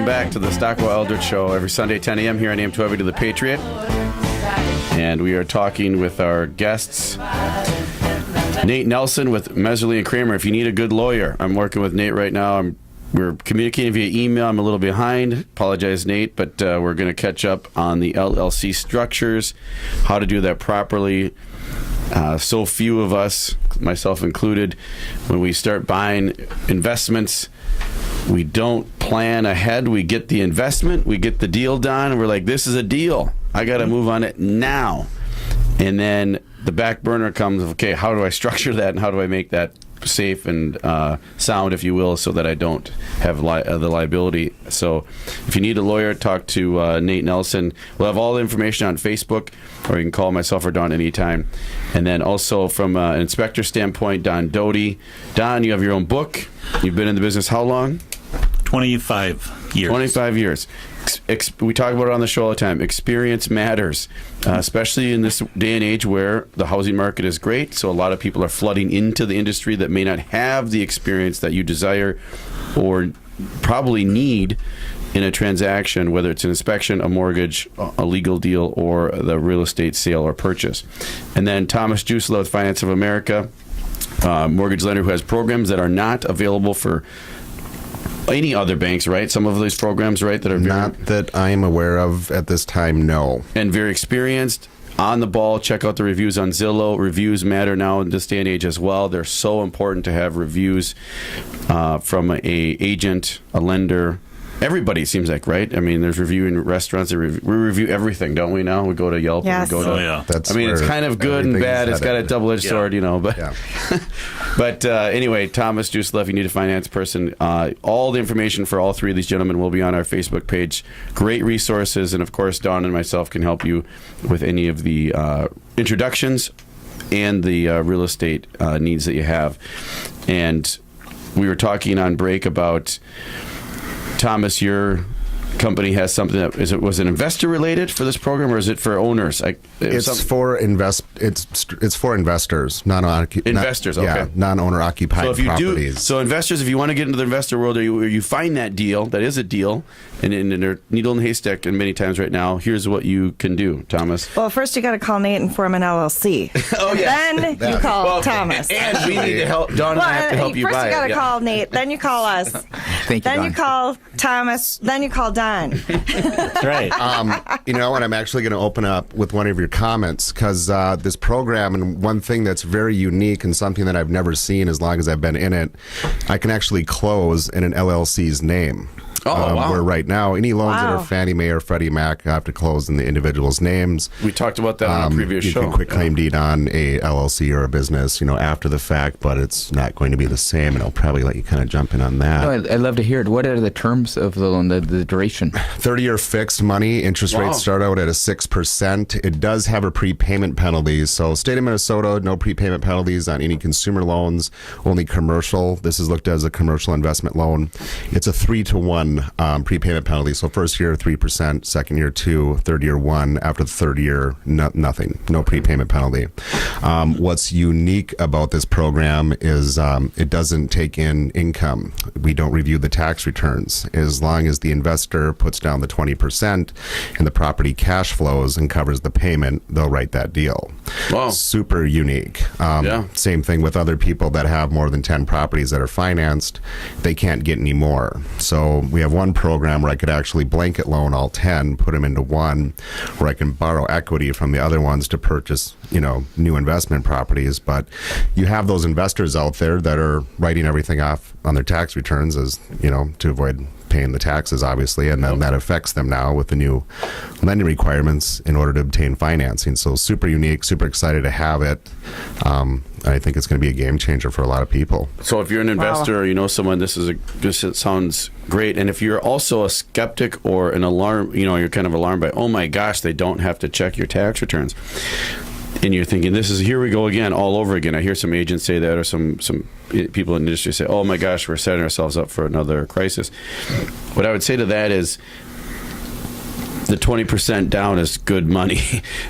Welcome back to the Stockwell Eldridge Show every Sunday, 10 a.m. here on AM 1280 The Patriot. And we are talking with our guests, Nate Nelson with Meserly and Kramer. If you need a good lawyer, I'm working with Nate right now. We're communicating via email. I'm a little behind. Apologize, Nate, but we're going to catch up on the LLC structures, how to do that properly. So few of us, myself included, when we start buying investments, we don't plan ahead. We get the investment, we get the deal done, and we're like, this is a deal. I got to move on it now. And then the back burner comes, okay, how do I structure that and how do I make that safe and sound, if you will, so that I don't have the liability. So if you need a lawyer, talk to Nate Nelson. We'll have all the information on Facebook, or you can call myself or Don anytime. And then also from an inspector standpoint, Don Doty. Don, you have your own book. You've been in the business how long? 25 years. 25 years. We talk about it on the show all the time. Experience matters, especially in this day and age where the housing market is great. So a lot of people are flooding into the industry that may not have the experience that you desire or probably need in a transaction, whether it's an inspection, a mortgage, a legal deal, or the real estate sale or purchase. And then Thomas Jusela with Finance of America, mortgage lender who has programs that are not available for any other banks, right? Some of these programs, right, that are not that I am aware of at this time, no. And very experienced, on the ball. Check out the reviews on Zillow. Reviews matter now in this day and age as well. They're so important to have reviews from a agent, a lender. Everybody seems like, right? I mean, there's reviewing restaurants. We review everything, don't we now? We go to Yelp. Yes. We go to, yeah. I mean, it's kind of good and bad. It's got a double-edged sword, you know. But, but anyway, Thomas Jusela, if you need a finance person, all the information for all three of these gentlemen will be on our Facebook page. Great resources. And, of course, Don and myself can help you with any of the introductions and the real estate needs that you have. And we were talking on break about... Thomas, your company has something that was it investor related for this program, or is it for owners? It's for investors, investors. Okay, non-owner occupied properties. So investors, if you want to get into the investor world, or you find that deal, that is a deal, and they're needle in the haystack, and many times right now, here's what you can do, Thomas. Well, first you got to call Nate and form an LLC. Oh yeah. Then you call Thomas. And we need to help. Don and I have to help you buy it. First you got to call Nate. Then you call us. Thank you, Then Don. you call Thomas. Then you call Don. That's right. You know, and I'm actually going to open up with one of your comments, because this program, and one thing that's very unique and something that I've never seen as long as I've been in it, I can actually close in an LLC's name. Wow. Where right now, any loans that are Fannie Mae or Freddie Mac have to close in the individual's names. We talked about that on a previous show. You can quit claim deed on a LLC or a business, after the fact, but it's not going to be the same, and I'll probably let you kind of jump in on that. No, I'd love to hear it. What are the terms of the loan, the duration? 30-year fixed money. Interest rates start out at a 6%. It does have a prepayment penalty. So state of Minnesota, no prepayment penalties on any consumer loans, only commercial. This is looked at as a commercial investment loan. It's a 3-to-1 prepayment penalty. So first year 3%, second year 2%, third year 1%. After the third year, nothing, no prepayment penalty. What's unique about this program is it doesn't take in income. We don't review the tax returns. As long as the investor puts down the 20% and the property cash flows and covers the payment, they'll write that deal. Wow. Super unique. Same thing with other people that have more than 10 properties that are financed. They can't get any more. So we have one program where I could actually blanket loan all 10, put them into one, where I can borrow equity from the other ones to purchase, new investment properties. But you have those investors out there that are writing everything off on their tax returns as, to avoid paying the taxes, obviously, and then that affects them now with the new lending requirements in order to obtain financing. So super unique, super excited to have it. I think it's going to be a game changer for a lot of people. So if you're an investor or you know someone, this sounds great. And if you're also a skeptic or an alarm, you're kind of alarmed by, oh my gosh, they don't have to check your tax returns. And you're thinking, here we go again, all over again. I hear some agents say that, or some people in the industry say, oh my gosh, we're setting ourselves up for another crisis. What I would say to that is, the 20% down is good money.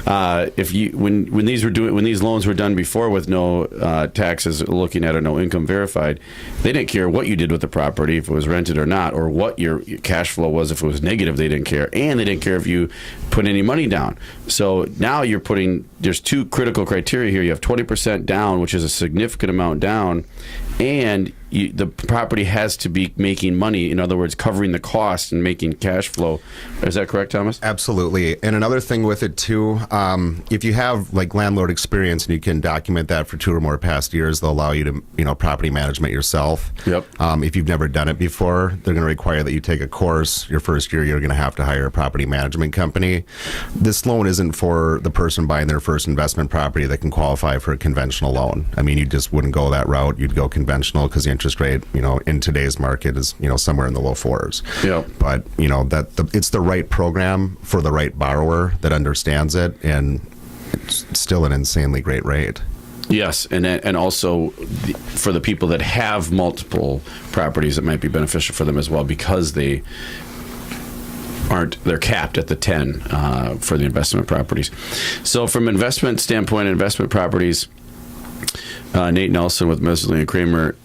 When these loans were done before with no taxes looking at or no income verified, they didn't care what you did with the property, if it was rented or not, or what your cash flow was. If it was negative, they didn't care, and they didn't care if you put any money down. So now there's two critical criteria here. You have 20% down, which is a significant amount down, and the property has to be making money. In other words, covering the cost and making cash flow. Is that correct, Thomas? Absolutely. And another thing with it too, if you have like landlord experience and you can document that for 2 or more past years, they'll allow you to, property management yourself. Yep. If you've never done it before, they're going to require that you take a course. Your first year, you're going to have to hire a property management company. This loan isn't for the person buying their first investment property that can qualify for a conventional loan. I mean, you just wouldn't go that route. You'd go conventional because the interest rate, in today's market is, somewhere in the low 4s. Yeah. But, it's the right program for the right borrower that understands it, and it's still an insanely great rate. Yes, and also for the people that have multiple properties, it might be beneficial for them as well, because they're capped at the 10 for the investment properties. So from investment standpoint, investment properties, Nate Nelson with Messerly and Kramer,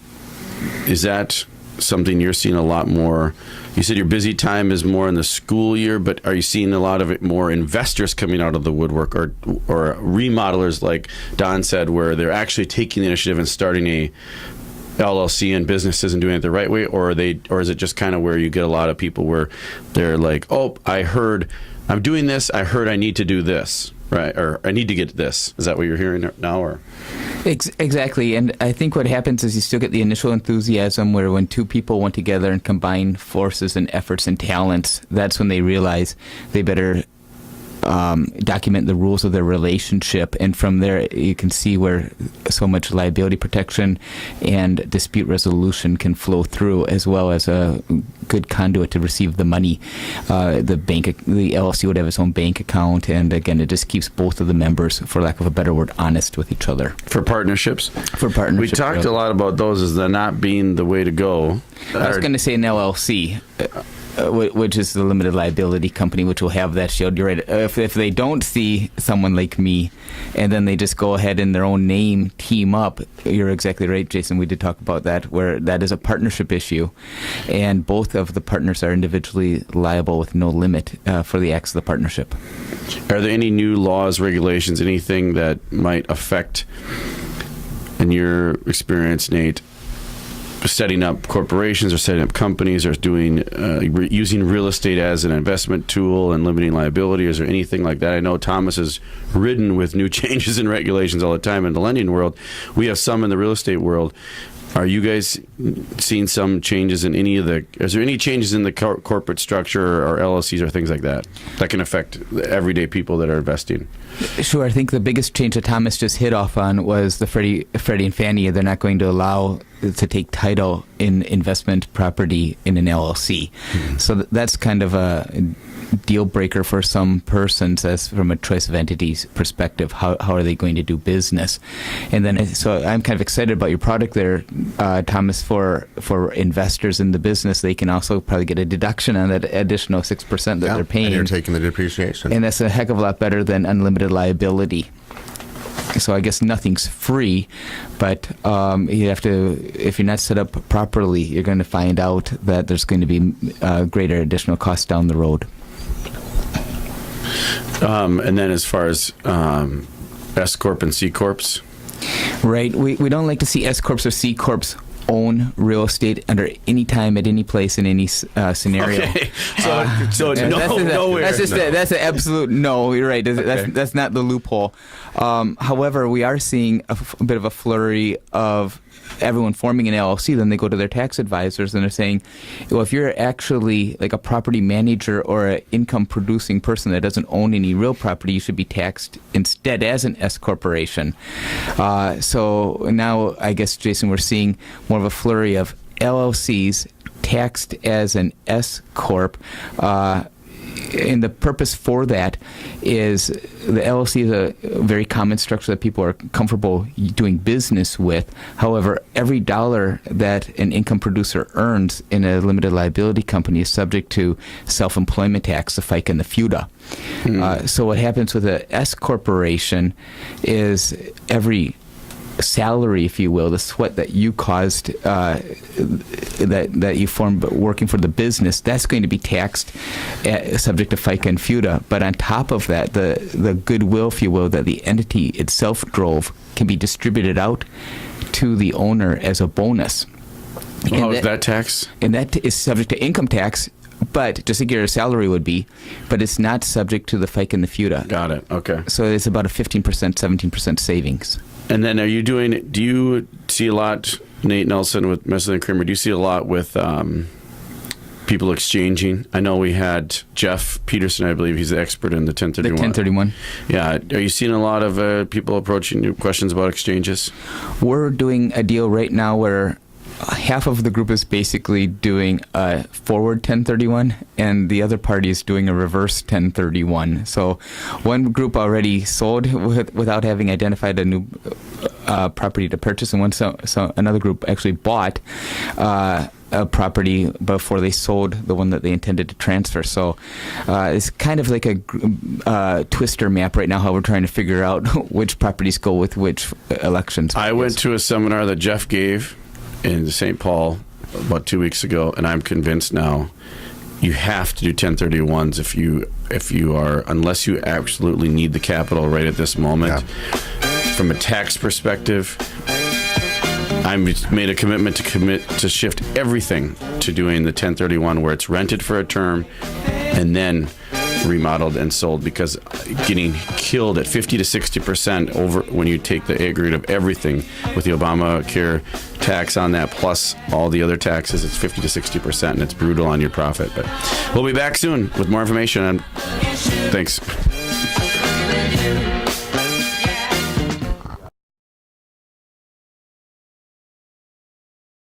is that something you're seeing a lot more? You said your busy time is more in the school year, but are you seeing a lot of it more investors coming out of the woodwork, or remodelers, like Don said, where they're actually taking the initiative and starting a LLC and businesses and doing it the right way, or is it just kind of where you get a lot of people where they're like, oh, I heard I'm doing this, I heard I need to do this, right? Or I need to get this. Is that what you're hearing now, or? Exactly, and I think what happens is you still get the initial enthusiasm where when two people want together and combine forces and efforts and talents, that's when they realize they better document the rules of their relationship, and from there you can see where so much liability protection and dispute resolution can flow through, as well as a good conduit to receive the money. The LLC would have its own bank account, and again, it just keeps both of the members, for lack of a better word, honest with each other. For partnerships? For partnerships. We talked a lot about those as the not being the way to go. I was going to say an LLC. Which is the limited liability company, which will have that shield. You're right. If they don't see someone like me, and then they just go ahead in their own name, team up, you're exactly right, Jason. We did talk about that, where that is a partnership issue, and both of the partners are individually liable with no limit for the acts of the partnership. Are there any new laws, regulations, anything that might affect, in your experience, Nate, setting up corporations or setting up companies, or doing using real estate as an investment tool and limiting liability? Is there anything like that? I know Thomas is ridden with new changes in regulations all the time in the lending world. We have some in the real estate world. Are you guys seeing some changes in any of the? Is there any changes in the corporate structure or LLCs or things like that that can affect the everyday people that are investing? Sure. I think the biggest change that Thomas just hit off on was the Freddie and Fannie. They're not going to allow to take title in investment property in an LLC. Mm-hmm. So that's kind of a deal breaker for some persons, as from a choice of entities perspective. How are they going to do business? And then, so I'm kind of excited about your product there, Thomas. For investors in the business, they can also probably get a deduction on that additional 6% that they're paying. And you're taking the depreciation. And that's a heck of a lot better than unlimited liability. So I guess nothing's free, but you have to, if you're not set up properly, you're going to find out that there's going to be greater additional costs down the road. And then as far as S Corp and C Corps? Right. We don't like to see S Corps or C Corps own real estate under any time, at any place, in any scenario. Okay. So nowhere. That's an absolute no. You're right. That's not the loophole. However, we are seeing a bit of a flurry of everyone forming an LLC. Then they go to their tax advisors and they're saying, well, if you're actually like a property manager or an income producing person that doesn't own any real property, you should be taxed instead as an S corporation. So now, I guess, Jason, we're seeing more of a flurry of LLCs taxed as an S corp. and the purpose for that is the LLC is a very common structure that people are comfortable doing business with. However, every dollar that an income producer earns in a limited liability company is subject to self-employment tax, the FICA and the FUTA. So what happens with a S corporation is every salary, if you will, the sweat that you caused, that you formed working for the business, that's going to be taxed subject to FICA and FUTA. But on top of that, the goodwill, if you will, that the entity itself drove can be distributed out to the owner as a bonus. How is that tax? And that is subject to income tax, but just like your salary would be, but it's not subject to the FICA and the FUTA. Got it. Okay. So it's about a 15%, 17% savings. And then do you see a lot, Nate Nelson with Messley and Kramer, do you see a lot with people exchanging? I know we had Jeff Peterson, I believe he's the expert in the 1031. The 1031. Yeah. Are you seeing a lot of people approaching you questions about exchanges? We're doing a deal right now where half of the group is basically doing a forward 1031 and the other party is doing a reverse 1031. So one group already sold without having identified a new property to purchase, and another group actually bought a property before they sold the one that they intended to transfer. So it's kind of like a twister map right now, how we're trying to figure out which properties go with which elections. I went to a seminar that Jeff gave in St. Paul about 2 weeks ago, and I'm convinced now you have to do 1031s if you are, unless you absolutely need the capital right at this moment. Yeah. From a tax perspective, I made a commitment to shift everything to doing the 1031 where it's rented for a term and then remodeled and sold, because getting killed at 50 to 60% over when you take the aggregate of everything with the Obamacare tax on that plus all the other taxes, it's 50 to 60% and it's brutal on your profit. But we'll be back soon with more information. Thanks.